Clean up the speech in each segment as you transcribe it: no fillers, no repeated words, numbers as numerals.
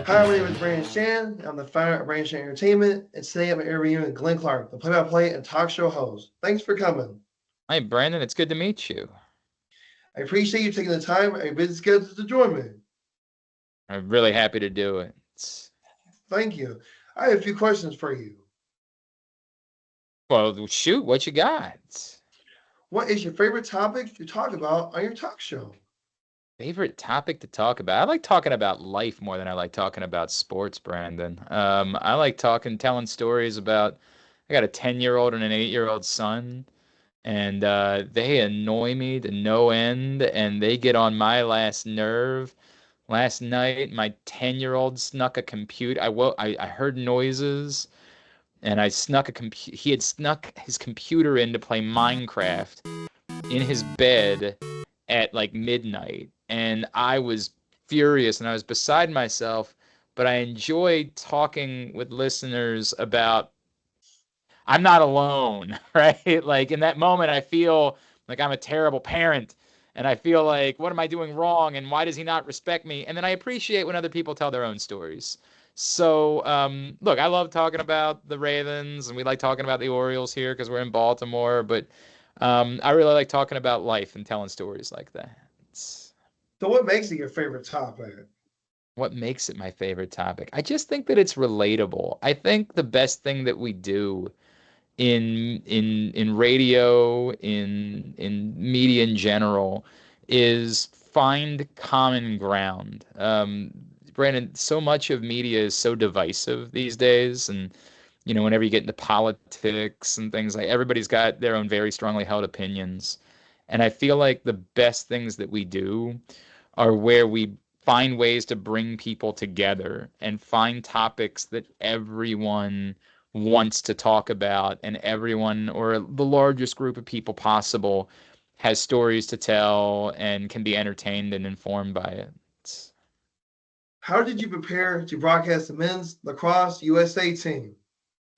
Hi, my name is Brandon Shannon. I'm the founder of Brandon Shannon Entertainment, and today I'm interviewing Glenn Clark, the play-by-play and talk show host. Thanks for coming. Hi, Brandon. It's good to meet you. I appreciate you taking the time out of your busy schedule to join me. I'm really happy to do it. Thank you. I have a few questions for you. Well, shoot, what you got? What is your favorite topic to talk about on your talk show? Favorite topic to talk about? I like talking about life more than I like talking about sports, Brandon. I like telling stories about. I got a 10-year-old and an 8-year-old son, and they annoy me to no end, and they get on my last nerve. Last night, my 10-year-old snuck a computer. I heard noises. And I snuck he had snuck his computer in to play Minecraft in his bed at like midnight, and I was furious and I was beside myself, but I enjoy talking with listeners about I'm not alone, right? Like in that moment I feel like I'm a terrible parent and I feel like what am I doing wrong and why does he not respect me? And then I appreciate when other people tell their own stories. So, look, I love talking about the Ravens and we like talking about the Orioles here because we're in Baltimore, but I really like talking about life and telling stories like that. It's So, what makes it your favorite topic? what makes it my favorite topic. I just think that it's relatable. I think the best thing that we do in radio, in media in general, is find common ground. Brandon, so much of media is so divisive these days, and whenever you get into politics and things like everybody's got their own very strongly held opinions. And I feel like the best things that we do are where we find ways to bring people together and find topics that everyone wants to talk about and everyone or the largest group of people possible has stories to tell and can be entertained and informed by it. How did you prepare to broadcast the men's lacrosse USA team?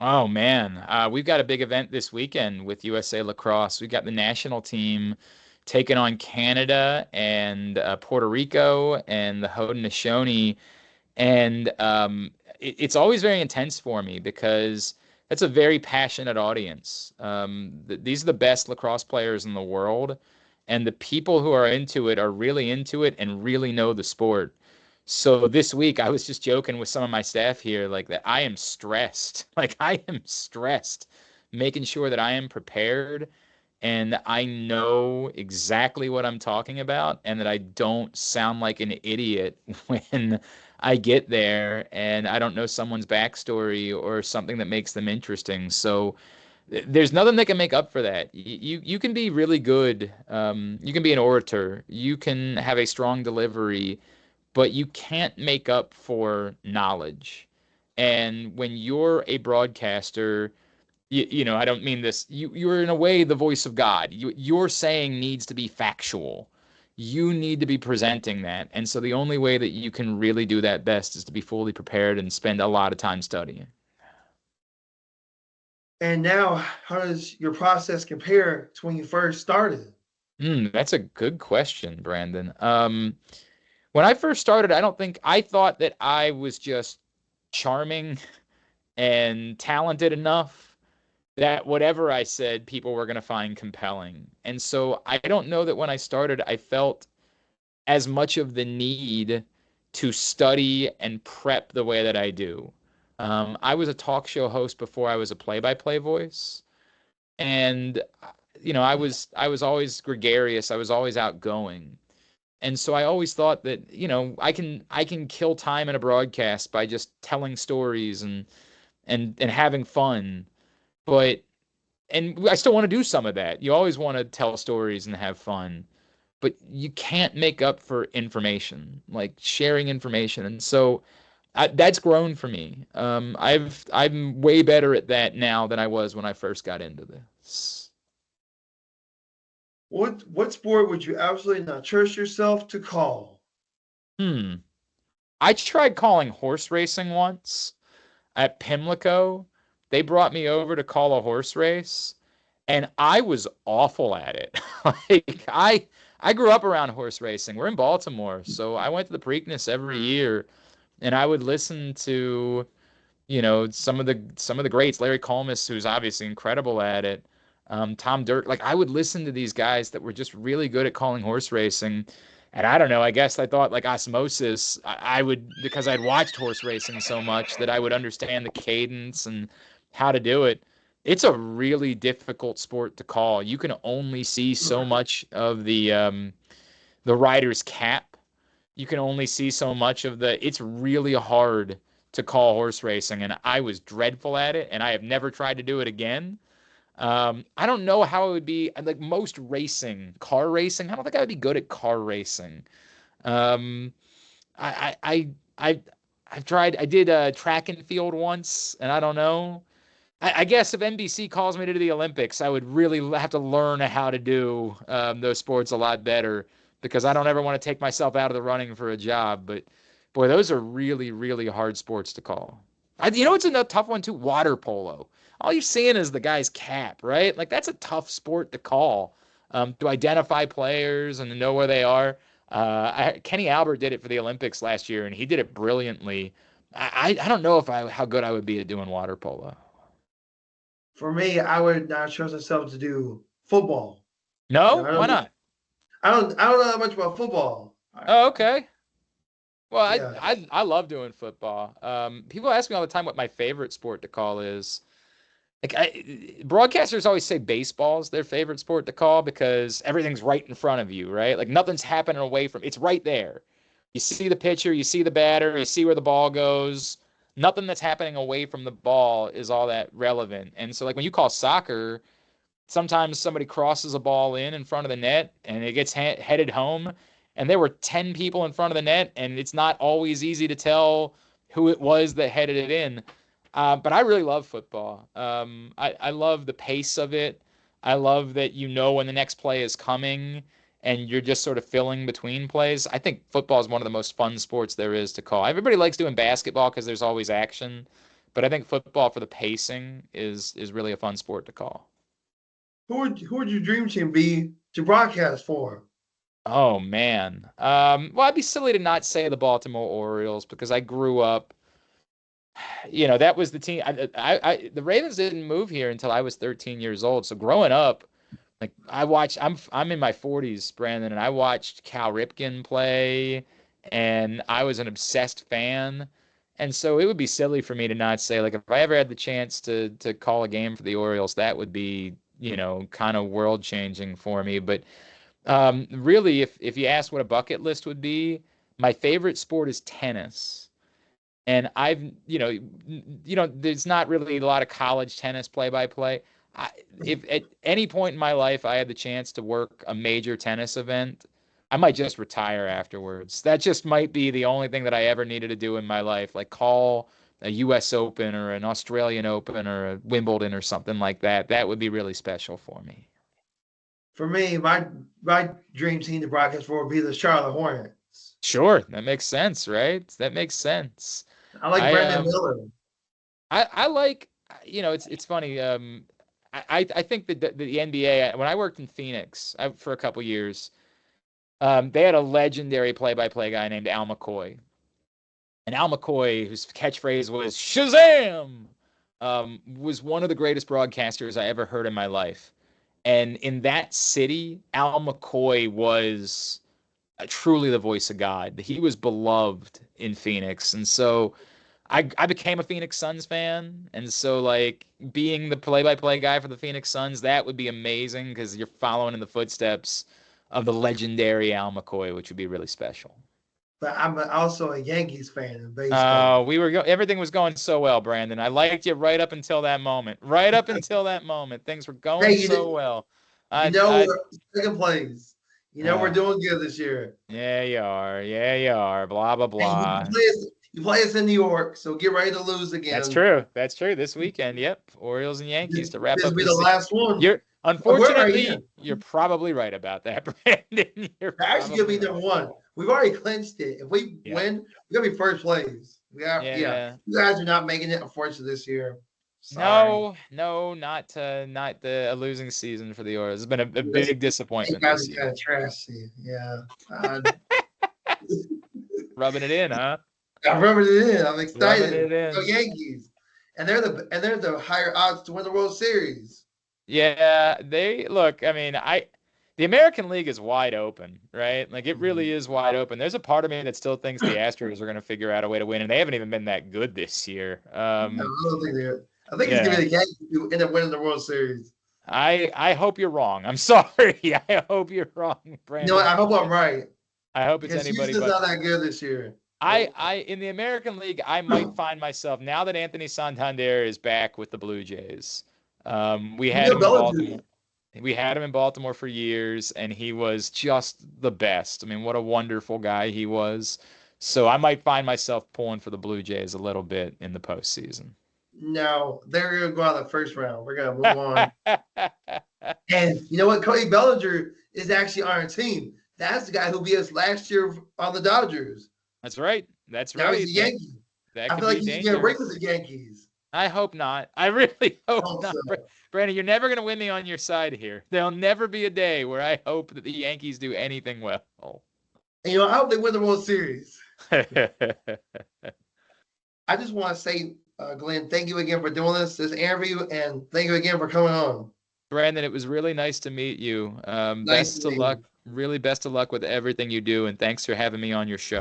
Oh man, we've got a big event this weekend with USA Lacrosse. We've got the national team taking on Canada and Puerto Rico and the Haudenosaunee. And it's always very intense for me because that's a very passionate audience. These are the best lacrosse players in the world, and the people who are into it are really into it and really know the sport. So this week I was just joking with some of my staff here, like that I am stressed. Like I am stressed, making sure that I am prepared and I know exactly what I'm talking about and that I don't sound like an idiot when I get there and I don't know someone's backstory or something that makes them interesting. So there's nothing that can make up for that. You can be really good. You can be an orator. You can have a strong delivery, but you can't make up for knowledge. And when you're a broadcaster, I don't mean this. You're in a way the voice of God. Your saying needs to be factual. You need to be presenting that. And so the only way that you can really do that best is to be fully prepared and spend a lot of time studying. And now, how does your process compare to when you first started? That's a good question, Brandon. When I first started, I thought that I was just charming and talented enough that whatever I said, people were going to find compelling. And so I don't know that when I started, I felt as much of the need to study and prep the way that I do. I was a talk show host before I was a play-by-play voice, and I was always gregarious. I was always outgoing, and so I always thought that I can kill time in a broadcast by just telling stories and having fun. But and I still want to do some of that. You always want to tell stories and have fun, but you can't make up for information, like sharing information. And so that's grown for me. I'm way better at that now than I was when I first got into this. What sport would you absolutely not trust yourself to call? Hmm. I tried calling horse racing once at Pimlico. They brought me over to call a horse race, and I was awful at it. Like I grew up around horse racing. We're in Baltimore, so I went to the Preakness every year. and I would listen to, some of the greats, Larry Collmus, who's obviously incredible at it. Tom Dirk, like I would listen to these guys that were just really good at calling horse racing. And I don't know, I guess I thought like osmosis, I would, because I'd watched horse racing so much that I would understand the cadence and how to do it. It's a really difficult sport to call. You can only see so much of the rider's cap. You can only see so much of it's really hard to call horse racing, and I was dreadful at it, and I have never tried to do it again. I don't know how it would be like most racing, car racing. I don't think I would be good at car racing. Um, I, I, I, I, I've tried. I did track and field once, and I don't know. I guess if NBC calls me to do the Olympics, I would really have to learn how to do those sports a lot better because I don't ever want to take myself out of the running for a job. But boy, those are really, really hard sports to call. It's a tough one too. Water polo. All you're seeing is the guy's cap, right? Like that's a tough sport to call. To identify players and to know where they are. Kenny Albert did it for the Olympics last year, and he did it brilliantly. I don't know how good I would be at doing water polo. For me, I would not trust myself to do football. No? I Why don't. not? I don't know that much about football. Oh, okay. Well, I, Yeah. I I love doing football. People ask me all the time what my favorite sport to call is. Like broadcasters always say baseball's their favorite sport to call because everything's right in front of you, right? Like nothing's happening away from it's right there. You see the pitcher, you see the batter, you see where the ball goes. Nothing that's happening away from the ball is all that relevant. And so like when you call soccer, sometimes somebody crosses a ball in front of the net and it gets headed home and there were 10 people in front of the net and it's not always easy to tell who it was that headed it in. But I really love football. I love the pace of it. I love that you know when the next play is coming and you're just sort of filling between plays. I think football is one of the most fun sports there is to call. Everybody likes doing basketball because there's always action, but I think football for the pacing is really a fun sport to call. Who would your dream team be to broadcast for? Oh man. Well, I'd be silly to not say the Baltimore Orioles because I grew up, that was the team. The Ravens didn't move here until I was 13 years old. So growing up, like I'm in my 40s, Brandon, and I watched Cal Ripken play, and I was an obsessed fan. And so it would be silly for me to not say, like, if I ever had the chance to call a game for the Orioles, that would be, kind of world changing for me. But really, if you ask what a bucket list would be, my favorite sport is tennis. And there's not really a lot of college tennis play-by-play. If at any point in my life I had the chance to work a major tennis event, I might just retire afterwards. That just might be the only thing that I ever needed to do in my life, like call a US Open or an Australian Open or a Wimbledon or something like that. That would be really special for me. For me, my dream team to broadcast for would be the Charlotte Hornets. Sure, that makes sense, right? That makes sense. I like I Brandon Miller. I like, it's funny. I think that the NBA, when I worked in Phoenix for a couple years, they had a legendary play-by-play guy named Al McCoy. And Al McCoy, whose catchphrase was Shazam, was one of the greatest broadcasters I ever heard in my life. And in that city, Al McCoy was truly the voice of God. He was beloved in Phoenix. And so I became a Phoenix Suns fan, and so like being the play-by-play guy for the Phoenix Suns, that would be amazing because you're following in the footsteps of the legendary Al McCoy, which would be really special. But I'm also a Yankees fan in baseball. Everything was going so well, Brandon. I liked you right up until that moment. Right up until that moment, things were Hey, going so well. we're second place. We're doing good this year. Yeah, you are. Yeah, you are. Blah blah Hey, blah. you play us in New York, so get ready to lose again. That's true. That's true. This weekend, yep. Orioles and Yankees to wrap This up will be the the season. last one. Unfortunately, you're probably right about that, Brandon. You're actually gonna be right. number one. We've already clinched it. If we win, we're gonna be first place. Yeah. You guys are not making it, unfortunately, this year. Sorry. No, not the losing season for the Orioles. It's been a big disappointment You guys this are kind year. of trashy. Yeah. Rubbing it in, huh? I remember it in. I'm Rubbing excited. it Go in. Yankees. And they're the higher odds to win the World Series. Yeah, they look, I mean, the American League is wide open, right? Like it really is wide open. There's a part of me that still thinks the Astros are going to figure out a way to win, and they haven't even been that good this year. No, I don't think they're. I think it's gonna Yeah. be the Yankees who end up winning the World Series. I hope you're wrong. I'm sorry. I hope you're wrong, You know what? Brandon. I hope I'm right I hope it's because anybody Houston's but. not that good this year. I in the American League, I might find myself now that Anthony Santander is back with the Blue Jays. We had Miguel him in Bellinger. Baltimore. We had him in Baltimore for years, and he was just the best. I mean, what a wonderful guy he was. So I might find myself pulling for the Blue Jays a little bit in the postseason. No, they're gonna go out in the first round. We're gonna move on. And you know what? Cody Bellinger is actually on our team. That's the guy who beat us last year on the Dodgers. That's right. That's Now right. he's a Yankee. That I could feel like be he's gonna get a break dangerous. with the Yankees. I hope not. I really hope not. Also, Brandon, you're never going to win me on your side here. There'll never be a day where I hope that the Yankees do anything well. and I hope they win the World Series. I just want to say, Glenn, thank you again for doing this interview, and thank you again for coming on. Brandon, it was really nice to meet you. Nice Best of luck. Really best of luck with everything you do, and thanks for having me on your show.